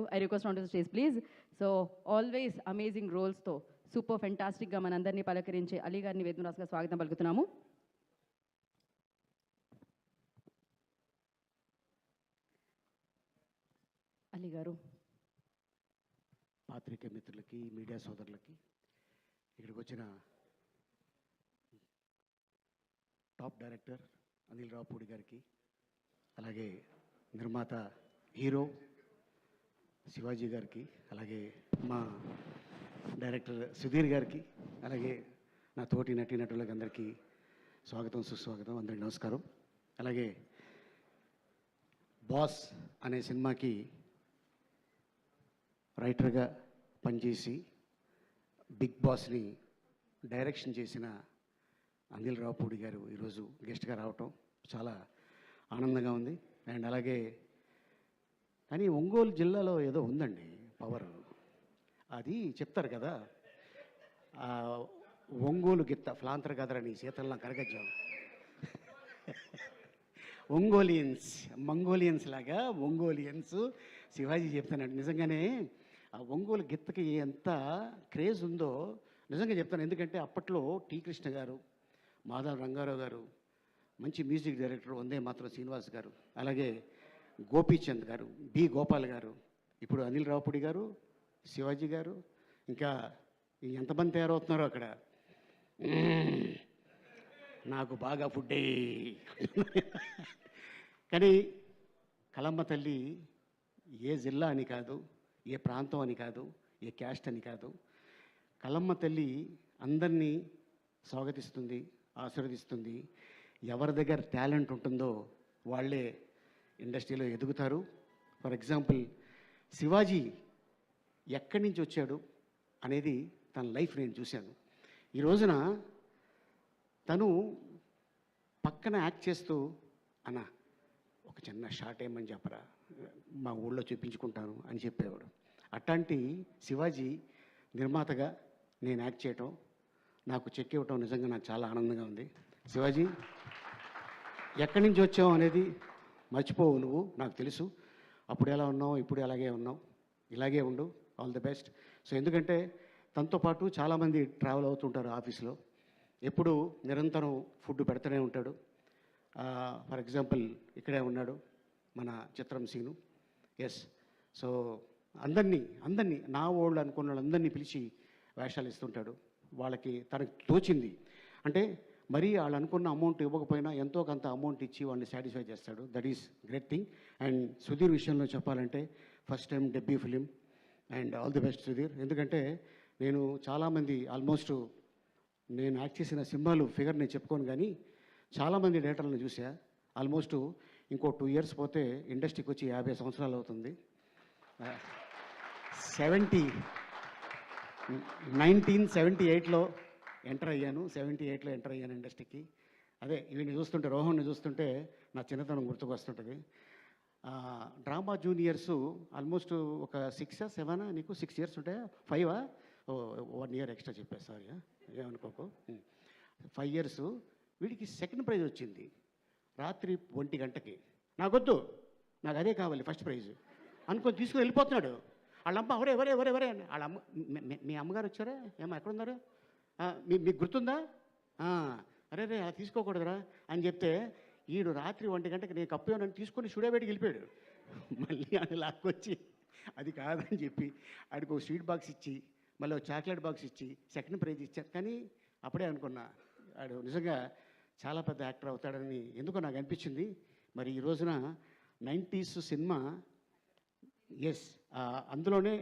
I request onto the stage, please. So always amazing roles తో super fantastic గా మనందరినీ పలకరించే అలీ గారిని వేదమురాసుగా స్వాగతం పలుకుతున్నాము. అలీ గారు. పాత్రికేయ మిత్రులకి, మీడియా సోదరులకి, ఇక్కడికి వచ్చిన టాప్ డైరెక్టర్ అనిల్ రావుపూడి గారికి, అలాగే నిర్మాత హీరో శివాజీ గారికి, అలాగే మా డైరెక్టర్ సుధీర్ గారికి, అలాగే నా తోటి నటీనటులకు అందరికీ స్వాగతం, సుస్వాగతం, అందరికీ నమస్కారం. అలాగే బాస్ అనే సినిమాకి రైటర్గా పనిచేసి బిగ్ బాస్ని డైరెక్షన్ చేసిన అనిల్ రావుపూడి గారు ఈరోజు గెస్ట్గా రావటం చాలా ఆనందంగా ఉంది. అండ్ అలాగే కానీ ఒంగోలు జిల్లాలో ఏదో ఉందండి పవర్, అది చెప్తారు కదా, ఒంగోలు గిత్త ఫ్లాంతర్ కదరని శీతల్లా కరగజ్జం, ఒంగోలియన్స్ మంగోలియన్స్ లాగా ఒంగోలియన్స్ శివాజీ చెప్తానండి. నిజంగానే ఆ ఒంగోలు గిత్తకి ఎంత క్రేజ్ ఉందో నిజంగా చెప్తాను. ఎందుకంటే అప్పట్లో టి కృష్ణ గారు, మాధవ రంగారావు గారు, మంచి మ్యూజిక్ డైరెక్టర్ వందే మాత్రం శ్రీనివాస్ గారు, అలాగే గోపీచంద్ గారు, బి గోపాల్ గారు, ఇప్పుడు అనిల్ రావుపూడి గారు, శివాజీ గారు, ఇంకా ఎంతమంది తయారవుతున్నారో అక్కడ. నాకు బాగా ఫుడ్డే. కానీ కలమ్మ తల్లి ఏ జిల్లా అని కాదు, ఏ ప్రాంతం అని కాదు, ఏ క్యాస్ట్ అని కాదు, కలమ్మ తల్లి అందరినీ స్వాగతిస్తుంది, ఆశీర్వదిస్తుంది. ఎవరి దగ్గర టాలెంట్ ఉంటుందో వాళ్ళే ఇండస్ట్రీలో ఎదుగుతారు. ఫర్ ఎగ్జాంపుల్ శివాజీ ఎక్కడి నుంచి వచ్చాడు అనేది తన లైఫ్ నేను చూశాను. ఈ రోజున తను పక్కన యాక్ట్ చేస్తూ అన్న ఒక చిన్న షార్ట్ ఏమని చెప్పరా, మా ఊళ్ళో చూపించుకుంటాను అని చెప్పేవాడు. అట్లాంటి శివాజీ నిర్మాతగా నేను యాక్ట్ చేయటం, నాకు చెక్ ఇవ్వటం నిజంగా నాకు చాలా ఆనందంగా ఉంది. శివాజీ ఎక్కడి నుంచి వచ్చావు అనేది మర్చిపోవు నువ్వు, నాకు తెలుసు. అప్పుడు ఎలా ఉన్నావు, ఇప్పుడు అలాగే ఉన్నావు, ఇలాగే ఉండు, ఆల్ ది బెస్ట్. సో ఎందుకంటే తనతో పాటు చాలామంది ట్రావెల్ అవుతుంటారు ఆఫీస్లో, ఎప్పుడు నిరంతరం ఫుడ్ పెడుతూనే ఉంటాడు. ఫర్ ఎగ్జాంపుల్ ఇక్కడే ఉన్నాడు మన చిత్రం సీను. ఎస్, సో అందరినీ నా వాళ్ళు అనుకున్న వాళ్ళందరినీ పిలిచి వేషాలు ఇస్తుంటాడు. వాళ్ళకి తనకు తోచింది అంటే మరీ వాళ్ళు అనుకున్న అమౌంట్ ఇవ్వకపోయినా ఎంతో కొంత అమౌంట్ ఇచ్చి వాళ్ళని సాటిస్ఫై చేస్తాడు. That is great thing. And Sudheer విషయంలో చెప్పాలంటే first time debut film, and all the best Sudheer. ఎందుకంటే నేను చాలామంది ఆల్మోస్ట్ నేను యాక్ట్ చేసిన సినిమాలు ఫిగర్ నేను చెప్పుకోను, కానీ చాలామంది డైరెక్టర్లను చూసా. ఆల్మోస్ట్ ఇంకో 2 years పోతే ఇండస్ట్రీకి వచ్చి 50 సంవత్సరాలు అవుతుంది. 1978లో ఎంటర్ అయ్యాను. 78లో ఎంటర్ అయ్యాను ఇండస్ట్రీకి. అదే వీడిని చూస్తుంటే, రోహన్ని చూస్తుంటే నా చిన్నతనం గుర్తుకు వస్తుంటుంది. డ్రామా జూనియర్స్ ఆల్మోస్ట్ ఒక 6 7 నీకు 6 years ఉంటాయా, 5 1 year ఎక్స్ట్రా చెప్పా, సారీ ఏమనుకోకు. 5 years. వీడికి సెకండ్ ప్రైజ్ వచ్చింది రాత్రి 1 గంటకి. నాకొద్దు, నాకు అదే కావాలి ఫస్ట్ ప్రైజ్ అనుకొని తీసుకుని వెళ్ళిపోతున్నాడు. వాళ్ళమ్మ ఎవరే వాళ్ళ అమ్మ, మీ అమ్మగారు వచ్చారా, ఏమో ఎక్కడున్నారు, మీకు గుర్తుందా, అరే అలా తీసుకోకూడదురా అని చెప్తే ఈడు రాత్రి 1 గంటకి నేను కప్పు నన్ను తీసుకొని స్టూడియోబెట్కి వెళ్ళిపోయాడు. మళ్ళీ అని లాక్కొచ్చి అది కాదని చెప్పి ఆడికి ఒక స్వీట్ బాక్స్ ఇచ్చి, మళ్ళీ ఒక చాక్లెట్ బాక్స్ ఇచ్చి సెకండ్ ప్రైజ్ ఇచ్చాను. కానీ అప్పుడే అనుకున్నా ఆడు నిజంగా చాలా పెద్ద యాక్టర్ అవుతాడని ఎందుకో నాకు అనిపించింది. మరి ఈ రోజున 90s సినిమా, ఎస్, అందులోనే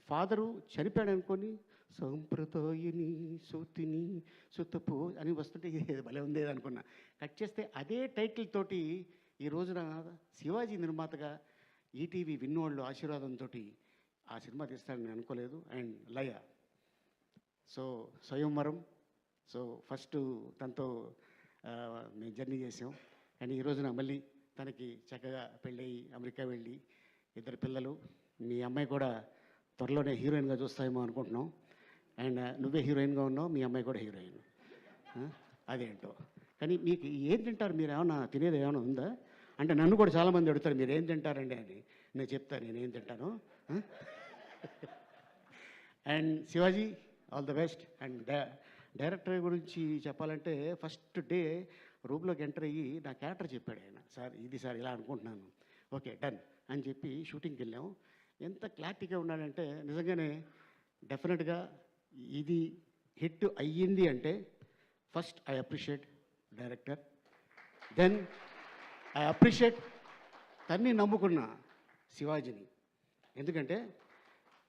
ఫాదరు చనిపోయాడు అనుకొని సంప్రదాయని సూతిని సుతపు అని వస్తుంటే భలే ఉంది అనుకున్నా. కట్ చేస్తే అదే టైటిల్ తోటి ఈ రోజున శివాజీ నిర్మాతగా ఈటీవీ విన్నోళ్ళు ఆశీర్వాదంతో ఆ సినిమా తీస్తాడని అనుకోలేదు. అండ్ లయ, సో స్వయంవరం, సో ఫస్ట్ తనతో మేము జర్నీ చేసాం. అండ్ ఈ రోజున మళ్ళీ తనకి చక్కగా పెళ్ళయి అమెరికా వెళ్ళి 2 పిల్లలు, మీ అమ్మాయి కూడా త్వరలోనే హీరోయిన్గా చూస్తామేమో అనుకుంటున్నాం. అండ్ నువ్వే హీరోయిన్గా ఉన్నావు, మీ అమ్మాయి కూడా హీరోయిన్, అదేంటో. కానీ మీకు ఏం తింటారు, మీరు ఏమన్నా తినేది ఏమైనా ఉందా అంటే నన్ను కూడా చాలామంది అడుగుతారు మీరు ఏం తింటారండి అని. నేను చెప్తాను నేను ఏం తింటాను. And Shivaji all the best. And director గురించి చెప్పాలంటే ఫస్ట్ డే రూమ్లోకి ఎంటర్ అయ్యి నా క్యారెక్టర్ చెప్పాడు ఆయన. సార్ ఇది సార్ ఇలా అనుకుంటున్నాను, ఓకే డన్ అని చెప్పి షూటింగ్కి వెళ్ళాము. ఎంత క్లారిటీగా ఉన్నాడంటే నిజంగానే డెఫినెట్గా ఇది హిట్ అయ్యింది అంటే first I appreciate director, then I appreciate తన్ని నమ్ముకున్న శివాజీని. ఎందుకంటే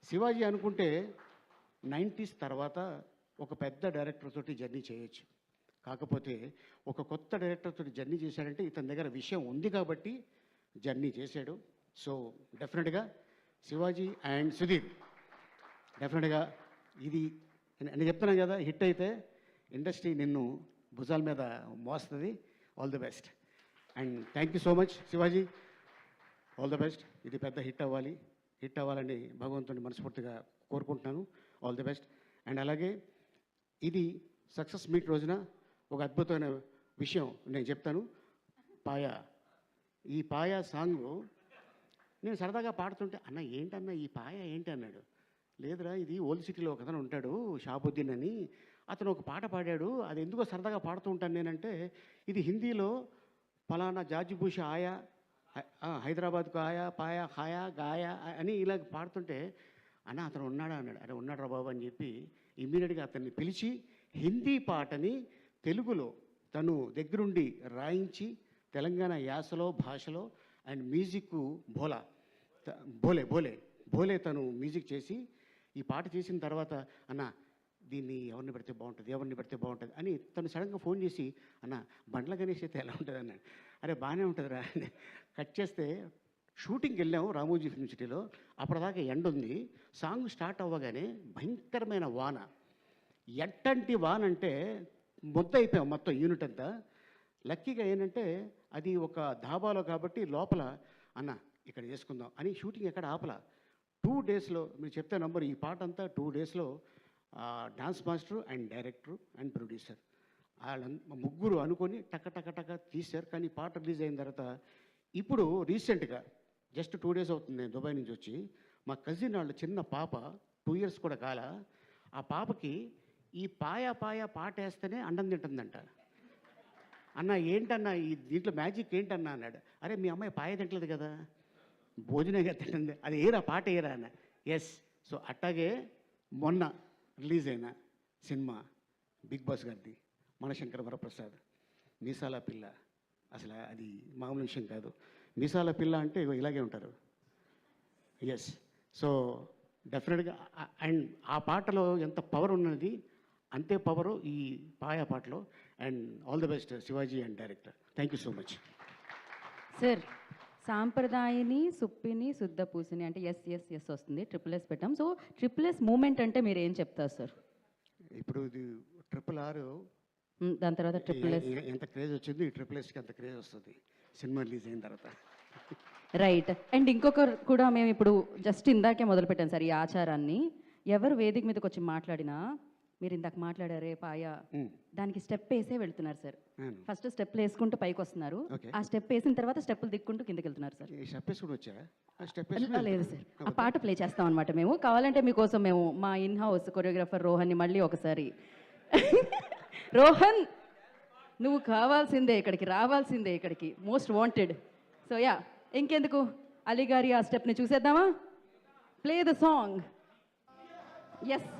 శివాజీ అనుకుంటే 90s తర్వాత ఒక పెద్ద డైరెక్టర్ తోటి జర్నీ చేయొచ్చు, కాకపోతే ఒక కొత్త డైరెక్టర్ తోటి జర్నీ చేశాడంటే ఇతని దగ్గర విషయం ఉంది కాబట్టి జర్నీ చేశాడు. సో డెఫినెట్గా శివాజీ అండ్ సుధీర్ డెఫినెట్గా ఇది నేను చెప్తున్నాను కదా, హిట్ అయితే ఇండస్ట్రీ నిన్ను భుజాల మీద మోస్తుంది. All the best and thank you so much Shivaji, all the best. ఇది పెద్ద హిట్ అవ్వాలని భగవంతుని మనస్ఫూర్తిగా కోరుకుంటున్నాను. All the best. అండ్ అలాగే ఇది సక్సెస్ మీట్ రోజున ఒక అద్భుతమైన విషయం నేను చెప్తాను. ఈ పాయ సాంగ్ నేను సరదాగా పాడుతుంటే అన్న ఏంటన్నా ఈ పాయ ఏంటి అన్నాడు. లేదురా ఇది ఓల్డ్ సిటీలో ఒక అతను ఉంటాడు షాబుద్దీన్ అని, అతను ఒక పాట పాడాడు, అది ఎందుకో సరదాగా పాడుతూ ఉంటాను నేనంటే ఇది హిందీలో ఫలానా జాజిబూష ఆయా హైదరాబాద్కు ఆయా పాయా హాయా గాయా అని ఇలా పాడుతుంటే అన్న అతను ఉన్నాడా అన్నాడు. అరే ఉన్నాడు రా బాబు అని చెప్పి ఇమ్మీడియట్గా అతన్ని పిలిచి హిందీ పాటని తెలుగులో తను దగ్గరుండి రాయించి తెలంగాణ యాసలో భాషలో అండ్ మ్యూజిక్ భోలే తను మ్యూజిక్ చేసి ఈ పాట చేసిన తర్వాత అన్న దీన్ని ఎవరిని పెడితే బాగుంటుంది అని తను సడన్గా ఫోన్ చేసి అన్న బండ్ల గణేష్ అయితే ఎలా ఉంటుంది అన్నాడు. అరే బాగానే ఉంటుందిరా అని కట్ చేస్తే షూటింగ్కి వెళ్ళాము రామోజీ ఫిల్మ్ సిటీలో. అప్పటిదాకా ఎండ ఉంది. సాంగ్ స్టార్ట్ అవ్వగానే భయంకరమైన వాన. ఎట్టంటి వాన అంటే అయిపోయాం మొత్తం యూనిట్ అంతా. లక్కీగా ఏంటంటే అది ఒక ధాబాలో కాబట్టి లోపల అన్న ఇక్కడ చేసుకుందాం అని షూటింగ్ ఎక్కడ ఆపలా. 2 డేస్లో మీరు చెప్తే నంబర్ ఈ పాట అంతా 2 డేస్లో dance master and director and producer ముగ్గురు అనుకొని టక తీశారు. కానీ పాట రిలీజ్ అయిన తర్వాత ఇప్పుడు రీసెంట్గా జస్ట్ 2 డేస్ అవుతుంది నేను దుబాయ్ నుంచి వచ్చి, మా కజిన్ వాళ్ళ చిన్న పాప 2 ఇయర్స్ కూడా కాల, ఆ పాపకి ఈ పాయ పాట వేస్తేనే అండం తింటుందంట. అన్న ఏంటన్నా ఈ దీంట్లో మ్యాజిక్ ఏంటన్నా అన్నాడు. అరే మీ అమ్మాయి పాయ తింటలేదు కదా, భోజనంగా తింటుంది, అది ఏరా పాట ఏరా అన్న. ఎస్. సో అట్టాగే మొన్న రిలీజ్ అయిన సినిమా బిగ్ బాస్ గారిది మనశంకర వరప్రసాద్ మీసాల పిల్ల, అసలు అది మామూలు విషయం కాదు. మీసాల పిల్ల అంటే ఇలాగే ఉంటారు. ఎస్. సో డెఫినెట్గా అండ్ ఆ పాటలో ఎంత పవర్ ఉన్నది అంతే పవరు ఈ పాటలో. And all the best Shivaji and director. Thank you so much sir. సాంప్రదాయని సుప్పిని శుద్ధ పూసిని అంటే ఎస్ వస్తుంది, ట్రిపుల్ ఎస్ పెట్టాం. సో ట్రిపుల్ ఎస్ మూమెంట్ అంటే మీరు ఏం చెప్తారు సార్? ఇప్పుడు ఇది RRR దాని తర్వాత ట్రిపుల్ ఎస్ ఎంత క్రేజ్ వచ్చింది, ఈ ట్రిపుల్ ఎస్కి అంత క్రేజ్ వస్తుంది సినిమా రిలీజ్ అయిన తర్వాత. రైట్. అండ్ ఇంకొకరు కూడా మేము ఇప్పుడు జస్ట్ ఇందాకే మొదలు పెట్టాం సార్ ఈ ఆచారాన్ని. ఎవరు వేదిక మీదకి వచ్చి మాట్లాడినా మీరు ఇందాక మాట్లాడారే పాయ, దానికి స్టెప్ వేసే వెళ్తున్నారు సార్. ఫస్ట్ స్టెప్లు వేసుకుంటూ పైకి వస్తున్నారు, ఆ స్టెప్ వేసిన తర్వాత స్టెప్పులు దిక్కుంటూ కిందకి వెళ్తున్నారు సార్. లేదు సార్, ఆ పాట ప్లే చేస్తాం అనమాట మేము. కావాలంటే మీకోసం మేము మా ఇన్ హౌస్ కొరియోగ్రాఫర్ రోహన్ని మళ్ళీ ఒకసారి రోహన్ నువ్వు కావాల్సిందే ఇక్కడికి, రావాల్సిందే ఇక్కడికి, మోస్ట్ వాంటెడ్. సో యా ఇంకెందుకు అలీ గారి ఆ స్టెప్ని చూసేద్దామా? Play the song. ఎస్.